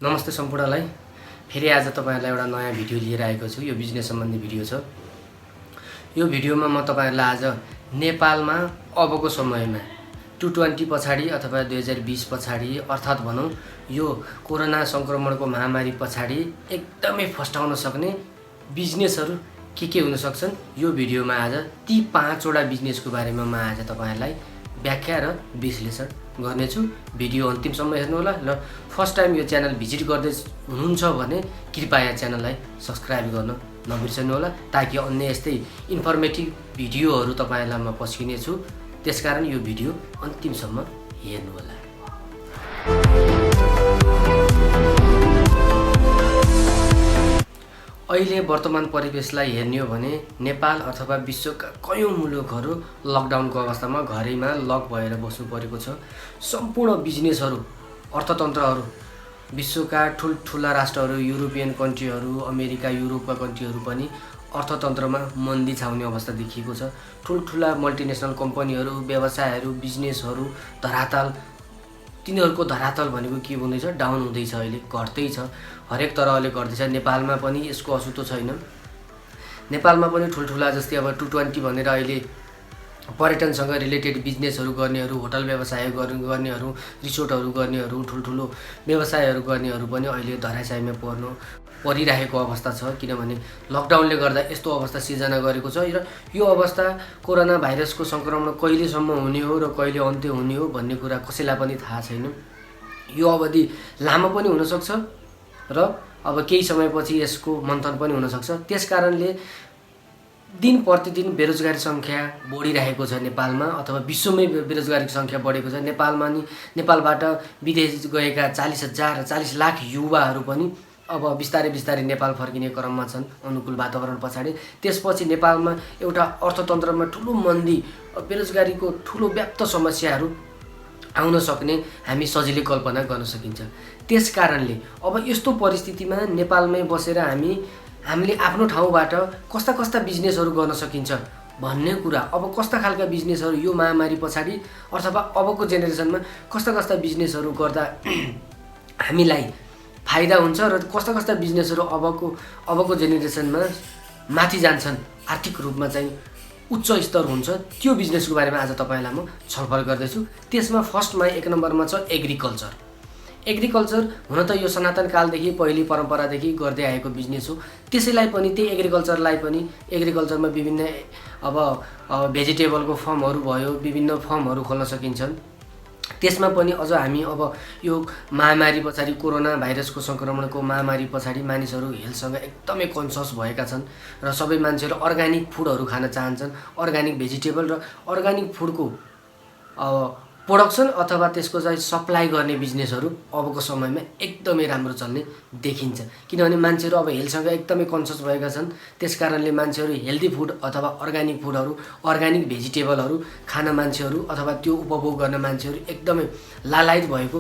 नमस्ते सम्पूर्णलाई। फेरि आज तपाईहरुलाई एउटा नयाँ भिडियो लिएर आएको छु। यो बिजनेस सम्बन्धी भिडियो छ। यो भिडियोमा म तपाईहरुलाई आज नेपालमा अबको समयमा 2020 पछाडी अथवा 2020 पछाडी अर्थात् भनौं यो कोरोना संक्रमणको महामारी पछाडी एकदमै फस्टाउन सक्ने बिजनेसहरु के हुन सक्छन्, यो भिडियोमा आज ती 5 वटा बिजनेसको बारेमा म आज तपाईहरुलाई व्याख्या र विश्लेषण गर्नेछु। भिडियो अन्तिमसम्म हेर्नु होला र फर्स्ट टाइम यो च्यानल भिजिट गर्दै हुनुहुन्छ भने कृपया च्यानललाई सब्स्क्राइब गर्न नबिर्सनु होला, ताकि अन्य यस्तै इन्फर्मेटिभ भिडियोहरु तपाईहरुलाई म पस्किने छु। त्यसकारण यो भिडियो अन्तिमसम्म हेर्नु होला। अहिले वर्तमान परिवेशलाई हेर्ने हो भने नेपाल अथवा विश्वका कयौं मुलुकहरु लकडाउनको अवस्थामा घरैमा लक भएर बस्नु परेको छ। सम्पूर्ण बिजनेसहरु, अर्थतन्त्रहरु, विश्वका ठूला राष्ट्रहरु, युरोपियन कन्ट्रीहरु, अमेरिका, युरोपका कन्ट्रीहरु पनि अर्थतन्त्रमा मन्दी छाउने अवस्था देखिएको छ। ठूला मल्टिनेशनल कम्पनीहरु, व्यवसायहरु, बिजनेसहरु धरातल, तिनीहरुको धरातल भनेको के हुँदैछ? डाउन हुँदैछ, अहिले घट्दै छ, हरेक तरहले घट्दैछ। नेपालमा पनि यसको असुतो छैन। नेपालमा पनि ठूला जस्तै अब 220 भनेर अहिले पर्यटनसँग रिलेटेड बिजनेसहरु गर्नेहरु, होटल व्यवसाय गर्नेहरु, रिसोर्टहरु गर्नेहरु, ठूलो व्यवसायहरु गर्नेहरु पनि अहिले धराशायीमा परिरहेको अवस्था छ। किनभने लकडाउनले गर्दा यस्तो अवस्था सिर्जना गरेको छ र यो अवस्था कोरोना भाइरसको संक्रमण कहिलेसम्म हुने हो र कहिले अन्त्य हुने हो भन्ने कुरा कसैलाई पनि थाहा छैन। यो अवधि लामो पनि हुन सक्छ र अब केही समयपछि यसको मन्थन पनि हुन सक्छ। त्यसकारणले दिन प्रतिदिन बेरोजगारी संख्या बढिरहेको छ नेपालमा, अथवा विश्वमै बेरोजगारीको संख्या बढेको छ। नेपालबाट विदेश गएका 40 लाख युवाहरू पनि अब बिस्तारै नेपाल फर्किने क्रममा छन्, अनुकूल वातावरण पछाडी। त्यसपछि नेपालमा एउटा अर्थतन्त्रमा ठूलो मन्दी, बेरोजगारीको ठूलो व्याप्त समस्याहरू आउन सक्ने हामी सजिलै कल्पना गर्न सकिन्छ। त्यसकारणले अब यस्तो परिस्थितिमा नेपालमै बसेर हामीले आफ्नो ठाउँबाट कस्ता बिजनेसहरु गर्न सकिन्छ भन्ने कुरा, अब कस्ता खालका बिजनेसहरु यो महामारी पछाडी अथवा अबको जेनेरेसनमा कस्ता बिजनेसहरु गर्दा हामीलाई फाइदा हुन्छ र कस्ता बिजनेसहरु अबको जेनेरेसनमा माथि जान्छन्, आर्थिक रूपमा चाहिँ उच्च स्तर हुन्छ, त्यो बिजनेसको बारेमा आज तपाईलाई म छलफल गर्दैछु। त्यसमा फर्स्टमा 1 नम्बरमा छ एग्रिकल्चर। एग्रिकल्चर हुन त यो सनातन कालदेखि, पहिली परम्परादेखि गर्दै आएको बिजनेस हो। त्यसैलाई पनि त्यही एग्रिकल्चरमा विभिन्न अब भेजिटेबलको फर्महरु भयो, विभिन्न फर्महरु खोल्न सकिन्छन्। त्यसमा पनि अझ हामी अब यो महामारी पछाडी, कोरोना भाइरसको संक्रमणको महामारी पछाडी मानिसहरु हेल्थसँग एकदमै कन्सियस भएका छन् र सबै मान्छेहरु अर्गानिक फुडहरु खान चाहन्छन्। अर्गानिक भेजिटेबल र अर्गानिक फुडको प्रोडक्सन अथवा त्यसको चाहिँ सप्लाई गर्ने बिजनेसहरु अबको समयमा एकदमै राम्रो चल्ने देखिन्छ। किनभने मान्छेहरु अब हेल्थसँग एकदमै कन्सियस भएका छन्। त्यसकारणले मान्छेहरु हेल्दी फुड अथवा अर्गानिक फुडहरु, अर्गानिक भेजिटेबलहरु खान मान्छेहरु अथवा त्यो उपभोग गर्न मान्छेहरु एकदमै लालायत भएको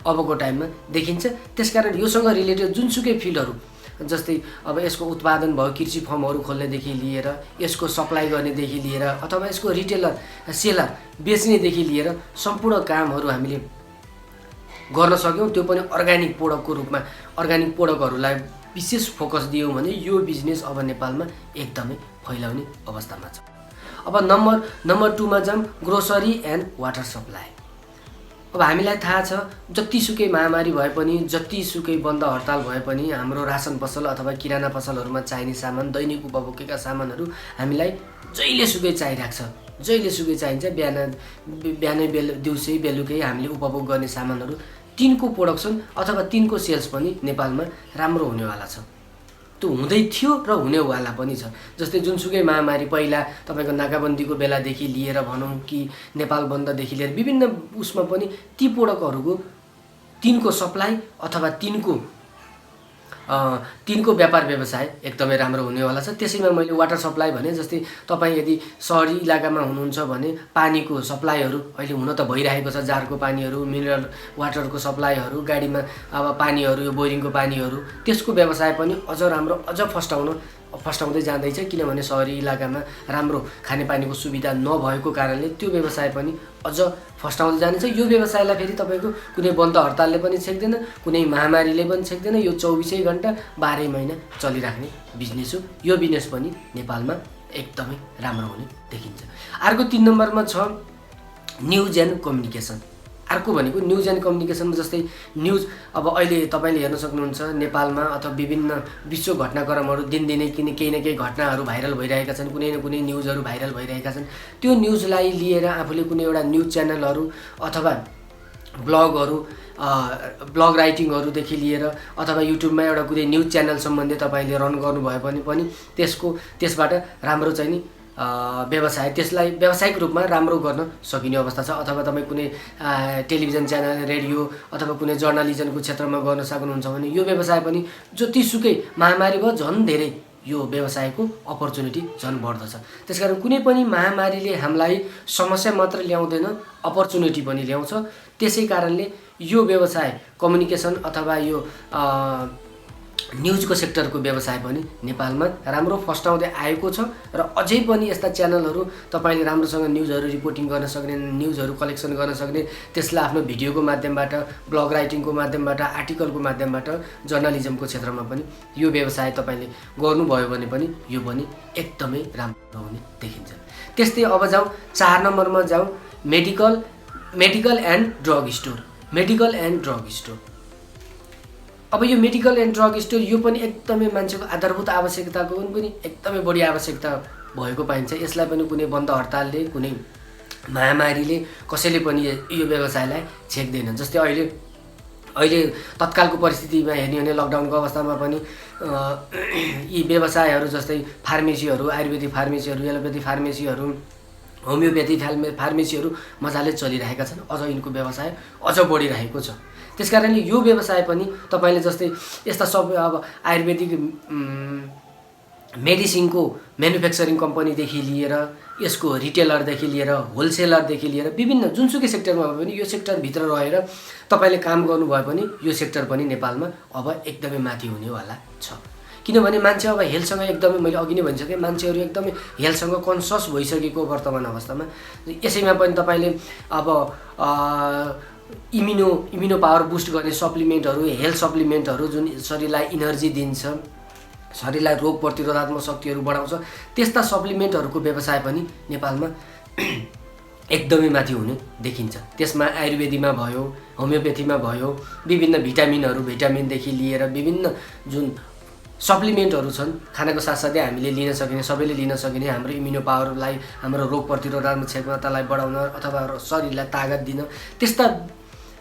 अबको टाइममा देखिन्छ। त्यसकारण योसँग रिलेटेड जुनसुकै फिल्डहरु, जस्तै अब यसको उत्पादन भयो, कृषि फर्महरु खोल्नेदेखि लिएर यसको सप्लाई गर्नेदेखि लिएर अथवा यसको रिटेलर, सेलर, बेच्नेदेखि लिएर सम्पूर्ण कामहरु हामीले गर्न सक्यौं। त्यो पनि अर्गानिक प्रोडक्टको रूपमा, अर्गानिक प्रोडक्टहरुलाई विशेष फोकस दियौं भने यो बिजनेस अब नेपालमा एकदमै फैलाउने अवस्थामा छ। अब नम्बर 2 मा जाम ग्रोसरी एन्ड वाटर सप्लाई। अब हामीलाई थाहा छ, जतिसुकै महामारी भए पनि, जतिसुकै बन्द हडताल भए पनि हाम्रो राशन पसल अथवा किराना पसलहरुमा चाहिने सामान, दैनिक उपभोगका सामानहरु हामीलाई जहिलेसुकै चाहिरहेको छ, जहिलेसुकै चाहिन्छ। बिहानै दिउँसै बेलुकै हामीले उपभोग गर्ने सामानहरु, तिनको प्रोडक्सन अथवा तिनको सेल्स पनि नेपालमा राम्रो हुनेवाला छ। त्यो हुँदै थियो र हुनेवाला पनि छ। जस्तै जुनसुकै महामारी पहिला तपाईको नाकाबन्दीको बेलादेखि लिएर भनौं कि नेपाल बन्ददेखि लिएर विभिन्न उसमा पनि ती प्रोडक्टहरुको तिनको सप्लाई अथवा तिनको व्यापार व्यवसाय एकदमै राम्रो हुनेवाला छ। त्यसैमा मैले वाटर सप्लाई भने, जस्तै तपाई यदि शहरी इलाकामा हुनुहुन्छ भने पानीको सप्लाईहरु अहिले हुन त भइरहेको छ। जारको पानीहरु, मिनरल वाटरको सप्लाईहरु, गाडीमा अब पानीहरु, यो बोरिङको पानीहरु, त्यसको व्यवसाय पनि अझ राम्रो, अझ फस्टाउन फस्टाउँदै जाँदैछ, किनभने सहरी इलाकामा राम्रो खानेपानीको सुविधा नभएको कारणले त्यो व्यवसाय पनि अझ फस्टाउँदै जानेछ। यो व्यवसायलाई फेरि तपाईँको कुनै बन्द हडतालले पनि छेक्दैन, कुनै महामारीले पनि छेक्दैन। यो 24 घन्टा 12 महिना चलिराख्ने बिजनेस हो। यो बिजनेस पनि नेपालमा एकदमै राम्रो हुने देखिन्छ। अर्को 3 नम्बरमा छ न्युज एन्ड कम्युनिकेसन। अर्को भनेको न्युज एन्ड कम्युनिकेसन, जस्तै न्युज अब अहिले तपाईँले हेर्न सक्नुहुन्छ नेपालमा अथवा विभिन्न विश्व घटनाक्रमहरू दिनदिनै केही न केही घटनाहरू भाइरल भइरहेका छन्, कुनै न कुनै न्युजहरू भाइरल भइरहेका छन्। त्यो न्युजलाई लिएर आफूले कुनै एउटा न्युज च्यानलहरू अथवा ब्लग राइटिङहरूदेखि लिएर अथवा युट्युबमा एउटा कुनै न्युज च्यानल सम्बन्धी तपाईँले रन गर्नुभयो भने पनि त्यसबाट राम्रो चाहिँ नि व्यवसाय, त्यसलाई व्यावसायिक रूपमा राम्रो गर्न सकिने अवस्था छ। अथवा तपाईँ कुनै टेलिभिजन च्यानल, रेडियो अथवा कुनै जर्नलिजमको क्षेत्रमा गर्न सक्नुहुन्छ भने यो व्यवसाय पनि जतिसुकै महामारी भयो झन् धेरै यो व्यवसायको अपर्च्युनिटी झन् बढ्दछ। त्यसकारण कुनै पनि महामारीले हामीलाई समस्या मात्र ल्याउँदैन, अपर्च्युनिटी पनि ल्याउँछ। त्यसै कारणले यो व्यवसाय कम्युनिकेसन अथवा यो न्युजको सेक्टरको व्यवसाय पनि नेपालमा राम्रो फस्टाउँदै आएको छ। र अझै पनि यस्ता च्यानलहरू तपाईँले राम्रोसँग न्युजहरू रिपोर्टिङ गर्न सक्ने, न्युजहरू कलेक्सन गर्न सक्ने, त्यसलाई आफ्नो भिडियोको माध्यमबाट, ब्लग राइटिङको माध्यमबाट, आर्टिकलको माध्यमबाट जर्नलिजमको क्षेत्रमा पनि यो व्यवसाय तपाईँले गर्नुभयो भने पनि यो पनि एकदमै राम्रो हुने देखिन्छ। त्यस्तै अब जाउँ 4 नम्बरमा जाउँ medical and drug store. Medical and drug store, अब यो मेडिकल एन्ड ड्रग स्टोर यो पनि एकदमै मान्छेको आधारभूत आवश्यकताको पनि एकदमै बढी आवश्यकता भएको पाइन्छ। यसलाई पनि कुनै बन्द हडतालले, कुनै महामारीले कसैले पनि यो व्यवसायलाई छेक्दैन। जस्तै अहिले तत्कालको परिस्थितिमा हेर्ने हो भने लकडाउनको अवस्थामा पनि यी व्यवसायहरू जस्तै फार्मेसीहरू, आयुर्वेदिक फार्मेसीहरू, एलोपेथी फार्मेसीहरू, होमियोपेथी फार्मेसीहरू मजाले चलिरहेका छन्। अझ यिनको व्यवसाय अझ बढिरहेको छ। त्यसकारणले यो व्यवसाय पनि तपाईँले जस्तै यस्ता सब अब आयुर्वेदिक मेडिसिनको म्यानुफ्याक्चरिङ कम्पनीदेखि लिएर यसको रिटेलरदेखि लिएर होलसेलरदेखि लिएर विभिन्न जुनसुकै सेक्टरमा भए पनि यो सेक्टरभित्र रहेर तपाईँले काम गर्नुभयो भने यो सेक्टर पनि नेपालमा अब एकदमै माथि हुनेवाला छ। किनभने मान्छे अब हेल्थसँग एकदमै, मैले अघि नै भनिसकेँ, मान्छेहरू एकदमै हेल्थसँग कन्सियस भइसकेको वर्तमान अवस्थामा। यसैमा पनि तपाईँले अब इम्युनो पावर बुस्ट गर्ने सप्लिमेन्टहरू, हेल्थ सप्लिमेन्टहरू जुन शरीरलाई इनर्जी दिन्छ, शरीरलाई रोग प्रतिरोधात्मक शक्तिहरू बढाउँछ, त्यस्ता सप्लिमेन्टहरूको व्यवसाय पनि नेपालमा एकदमै माथि हुने देखिन्छ। त्यसमा आयुर्वेदमा भयो, होमियोपेथीमा भयो, विभिन्न भिटामिनदेखि लिएर विभिन्न जुन सप्लिमेन्टहरू छन् खानाको साथसाथै हामीले लिन सकिने, सबैले लिन सकिने, हाम्रो इम्युनो पावरलाई, हाम्रो रोग प्रतिरोधात्मक क्षमतालाई बढाउन अथवा शरीरलाई तागत दिन त्यस्ता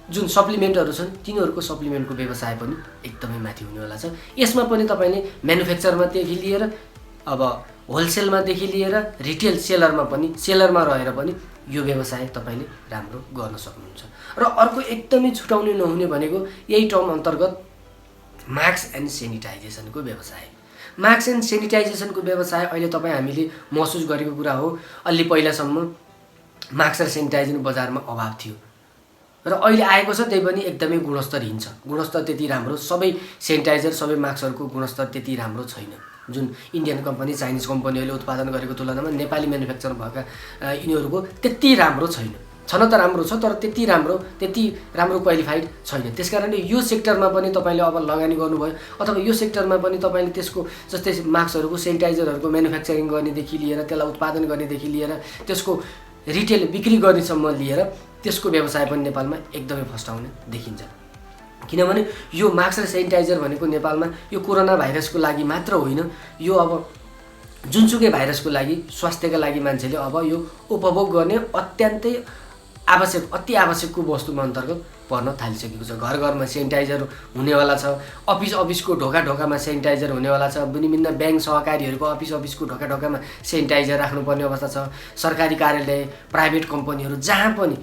जुन सप्लिमेन्टहरू छन् तिनीहरूको सप्लिमेन्टको व्यवसाय पनि एकदमै माथि हुनेवाला छ। यसमा पनि तपाईँले म्यानुफ्याक्चरमादेखि लिएर अब होलसेलमादेखि लिएर रिटेल सेलरमा रहेर पनि यो व्यवसाय तपाईँले राम्रो गर्न सक्नुहुन्छ। र अर्को एकदमै छुटाउनु नहुने भनेको यही टर्म अन्तर्गत मास्क एन्ड सेनिटाइजेसनको व्यवसाय। मास्क एन्ड सेनिटाइजेसनको व्यवसाय अहिले हामीले महसुस गरेको कुरा हो। अलि पहिलासम्म मास्क र सेनिटाइजर बजारमा अभाव थियो र अहिले आएको छ, त्यही पनि एकदमै गुणस्तरहीन छ। गुणस्तर त्यति राम्रो, सबै सेनिटाइजर, सबै मास्कहरूको गुणस्तर त्यति राम्रो छैन। जुन इन्डियन कम्पनी, चाइनिज कम्पनीहरूले उत्पादन गरेको तुलनामा नेपाली म्यानुफ्याक्चर भएका यिनीहरूको त्यति राम्रो छैन। छन त राम्रो छ, तर त्यति राम्रो क्वालिफाइड छैन। त्यसकारणले यो सेक्टरमा पनि तपाईँले अब लगानी गर्नुभयो अथवा यो सेक्टरमा पनि तपाईँले त्यसको जस्तै मास्कहरूको, सेनिटाइजरहरूको म्यानुफ्याक्चरिङ गर्नेदेखि लिएर त्यसलाई उत्पादन गर्नेदेखि लिएर त्यसको रिटेल बिक्री गर्नेसम्म लिएर त्यसको व्यवसाय पनि नेपालमा एकदमै फस्टाउने देखिन्छ। किनभने यो मास्क र सेनिटाइजर भनेको नेपालमा यो कोरोना भाइरसको लागि मात्र होइन, यो अब जुनसुकै भाइरसको लागि, स्वास्थ्यका लागि मान्छेले अब यो उपभोग गर्ने अत्यन्तै अति आवश्यकको वस्तुमा अन्तर्गत पर्न थालिसकेको छ। घर घरमा सेनिटाइजर हुनेवाला छ, अफिसको ढोकामा सेनिटाइजर हुनेवाला छ, विभिन्न ब्याङ्क सहकारीहरूको अफिसको ढोकामा सेनिटाइजर राख्नुपर्ने अवस्था छ। सरकारी कार्यालय, प्राइभेट कम्पनीहरू जहाँ पनि,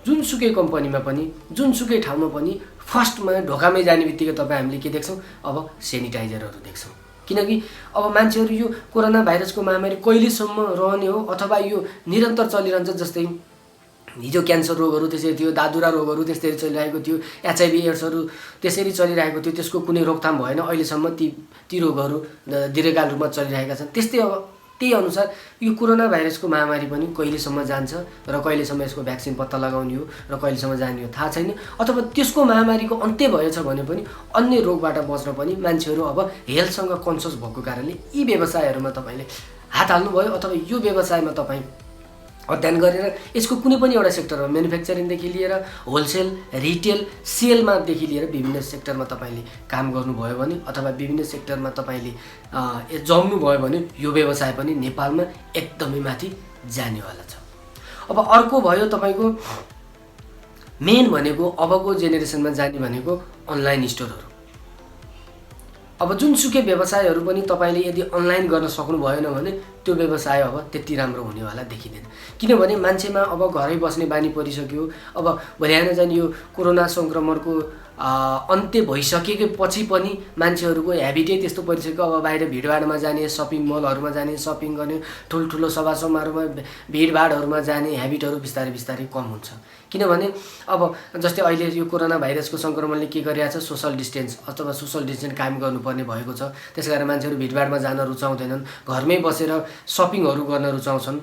जुनसुकै कम्पनीमा पनि, जुनसुकै ठाउँमा पनि फर्स्टमा ढोकामै जाने बित्तिकै हामीले के देख्छौँ? अब सेनिटाइजरहरू देख्छौँ। किनकि अब मान्छेहरू यो कोरोना भाइरसको महामारी कहिलेसम्म रहने हो अथवा यो निरन्तर चलिरहन्छ, जस्तै हिजो क्यान्सर रोगहरू त्यसरी थियो, दादुरा रोगहरू त्यसरी चलिरहेको थियो, एचआइभी एड्सहरू त्यसरी चलिरहेको थियो, त्यसको कुनै रोकथाम भएन। अहिलेसम्म ती रोगहरू दीर्घकाल रूपमा चलिरहेका छन्। त्यस्तै अब त्यही अनुसार यो कोरोना भाइरसको महामारी पनि कहिलेसम्म जान्छ र कहिलेसम्म यसको भ्याक्सिन पत्ता लगाउने हो र कहिलेसम्म जाने हो थाहा छैन। अथवा त्यसको महामारीको अन्त्य भएछ भने पनि अन्य रोगबाट बच्न पनि मान्छेहरू अब हेल्थसँग कन्सियस भएको कारणले यी व्यवसायहरूमा तपाईँले हात हाल्नुभयो अथवा यो व्यवसायमा तपाईँ अध्ययन गरेर यसको कुनै पनि एउटा सेक्टरमा म्यानुफ्याक्चरिङदेखि लिएर होलसेल, रिटेल, सेलमादेखि लिएर विभिन्न सेक्टरमा तपाईँले काम गर्नुभयो भने अथवा विभिन्न सेक्टरमा तपाईँले जम्नुभयो भने यो व्यवसाय पनि नेपालमा एकदमै माथि जानेवाला छ। अब अर्को भयो तपाईँको मेन भनेको अबको जेनेरेसनमा जाने भनेको अनलाइन स्टोरहरू। अब जुनसुकै व्यवसायहरू पनि तपाईँले यदि अनलाइन गर्न सक्नु भएन भने त्यो व्यवसाय अब त्यति राम्रो हुनेवाला देखिँदैन। किनभने मान्छेमा अब घरै बस्ने बानी परिसक्यो। अब भोलि आएर चाहिँ यो कोरोना सङ्क्रमणको अन्त्य भइसकेपछि पनि मान्छेहरूको ह्याबिटै त्यस्तो परिसक्यो। अब बाहिर भिडभाडमा जाने, सपिङ मलहरूमा जाने, सपिङ गर्ने, ठुल्ठुलो सभा समारोहमा भिडभाडहरूमा जाने ह्याबिटहरू बिस्तारै बिस्तारै कम हुन्छ। किनभने अब जस्तै अहिले यो कोरोना भाइरसको सङ्क्रमणले के गरिरहेछ, सोसल डिस्टेन्स अथवा सोसल डिस्टेन्स कायम गर्नुपर्ने भएको छ। त्यस कारण मान्छेहरू भिडभाडमा जान रुचाउँदैनन्, घरमै बसेर सपिङहरू गर्न रुचाउँछन्।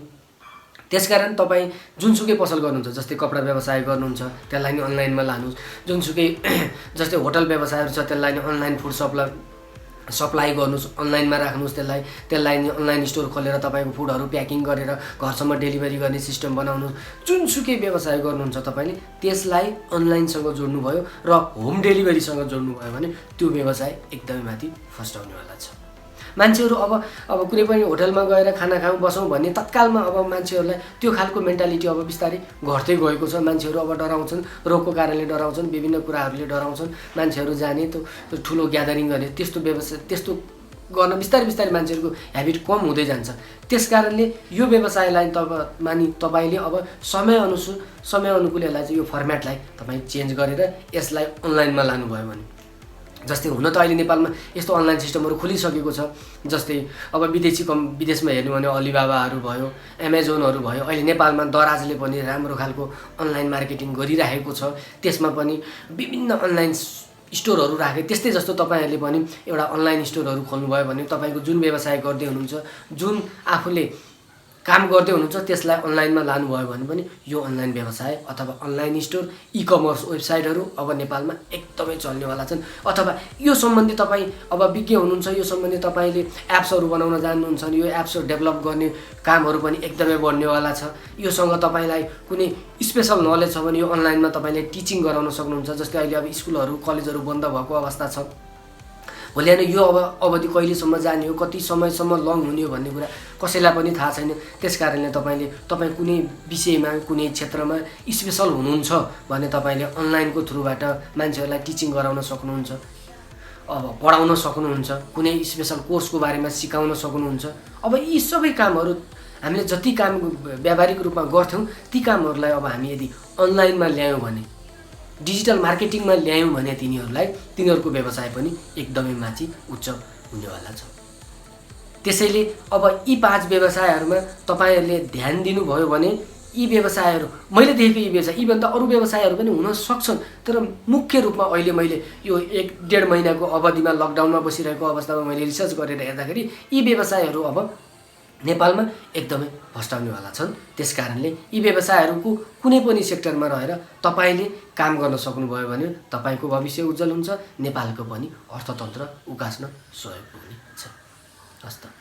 त्यसकारण तपाईँ जुनसुकै पसल गर्नुहुन्छ, जस्तै कपडा व्यवसाय गर्नुहुन्छ त्यसलाई नि अनलाइनमा लानुहोस्। जुनसुकै जस्तै होटल व्यवसायहरू छ त्यसलाई नि अनलाइन फुड सप्लाई गर्नुहोस्, अनलाइनमा राख्नुहोस्। त्यसलाई नि अनलाइन स्टोर खोलेर तपाईँको फुडहरू प्याकिङ गरेर घरसम्म डेलिभरी गर्ने सिस्टम बनाउनुहोस्। जुनसुकै व्यवसाय गर्नुहुन्छ तपाईँले त्यसलाई अनलाइनसँग जोड्नुभयो र होम डेलिभरीसँग जोड्नुभयो भने त्यो व्यवसाय एकदमै माथि फस्टाउनेवाला छ। मान्छेहरू अब कुनै पनि होटलमा गएर खाना खाउँ बसौँ भन्ने तत्कालमा अब मान्छेहरूलाई त्यो खालको मेन्टालिटी अब बिस्तारै घट्दै गएको छ। मान्छेहरू अब डराउँछन्, रोगको कारणले डराउँछन्, विभिन्न कुराहरूले डराउँछन्। मान्छेहरू जाने त्यो ठुलो ग्यादरिङ गर्ने त्यस्तो व्यवसाय त्यस्तो गर्न बिस्तारै बिस्तारै मान्छेहरूको ह्याबिट कम हुँदै जान्छ। त्यस कारणले यो व्यवसायलाई तपाईँले अब समय अनुकूल यसलाई चाहिँ यो फर्मेटलाई तपाईँ चेन्ज गरेर यसलाई अनलाइनमा लानुभयो भने, जस्तै हुन त अहिले नेपालमा यस्तो अनलाइन सिस्टमहरू खुलिसकेको छ। जस्तै अब विदेशमा हेर्नु भने अलिबाबाहरू भयो, एमाजोनहरू भयो। अहिले नेपालमा दराजले पनि राम्रो खालको अनलाइन मार्केटिङ गरिरहेको छ। त्यसमा पनि विभिन्न अनलाइन स्टोरहरू राखे। त्यस्तै जस्तो तपाईँहरूले पनि एउटा अनलाइन स्टोरहरू खोल्नुभयो भने तपाईँको जुन व्यवसाय गर्दै हुनुहुन्छ, जुन आफूले काम गर्दै हुनुहुन्छ त्यसलाई अनलाइनमा लानुभयो भने पनि यो अनलाइन व्यवसाय अथवा अनलाइन स्टोर, इकमर्स वेबसाइटहरू अब नेपालमा एकदमै चल्नेवाला छन्। अथवा यो सम्बन्धी तपाईँ अब विज्ञ हुनुहुन्छ, यो सम्बन्धी तपाईँले एप्सहरू बनाउन जान्नुहुन्छ भने यो एप्सहरू डेभलप गर्ने कामहरू पनि एकदमै बढ्नेवाला छ। योसँग तपाईँलाई कुनै स्पेसल नलेज छ भने यो अनलाइनमा तपाईँले टिचिङ गराउन सक्नुहुन्छ। जस्तै अहिले अब स्कुलहरू, कलेजहरू बन्द भएको अवस्था छ। भोलि होइन यो अवधि कहिलेसम्म जाने हो, कति समयसम्म लङ हुने हो भन्ने कुरा कसैलाई पनि थाहा छैन। त्यस कारणले तपाईँ कुनै विषयमा, कुनै क्षेत्रमा स्पेसल हुनुहुन्छ भने तपाईँले अनलाइनको थ्रुबाट मान्छेहरूलाई टिचिङ गराउन सक्नुहुन्छ, अब पढाउन सक्नुहुन्छ, कुनै स्पेसल कोर्सको बारेमा सिकाउन सक्नुहुन्छ। अब यी सबै कामहरू हामीले जति काम व्यावहारिक रूपमा गर्थ्यौँ ती कामहरूलाई अब हामी यदि अनलाइनमा ल्यायौँ भने, डिजिटल मार्केटिङमा ल्यायौँ भने तिनीहरूको व्यवसाय पनि एकदमै माथि उच्च हुनेवाला छ। त्यसैले अब यी 5 व्यवसायहरूमा तपाईँहरूले ध्यान दिनुभयो भने यी व्यवसायहरू मैले देखेको यी व्यवसाय यीभन्दा अरू व्यवसायहरू पनि हुन सक्छन्। तर मुख्य रूपमा अहिले मैले यो 1-1.5 महिनाको अवधिमा लकडाउनमा बसिरहेको अवस्थामा मैले रिसर्च गरेर हेर्दाखेरि यी व्यवसायहरू अब नेपालमा एकदमै फस्टाउनेवाला छन्। त्यस कारणले यी व्यवसायहरूको कुनै पनि सेक्टरमा रहेर तपाईँले काम गर्न सक्नुभयो भने तपाईँको भविष्य उज्जवल हुन्छ, नेपालको पनि अर्थतन्त्र उकास्न सहयोग पुग्नेछ। हस् त।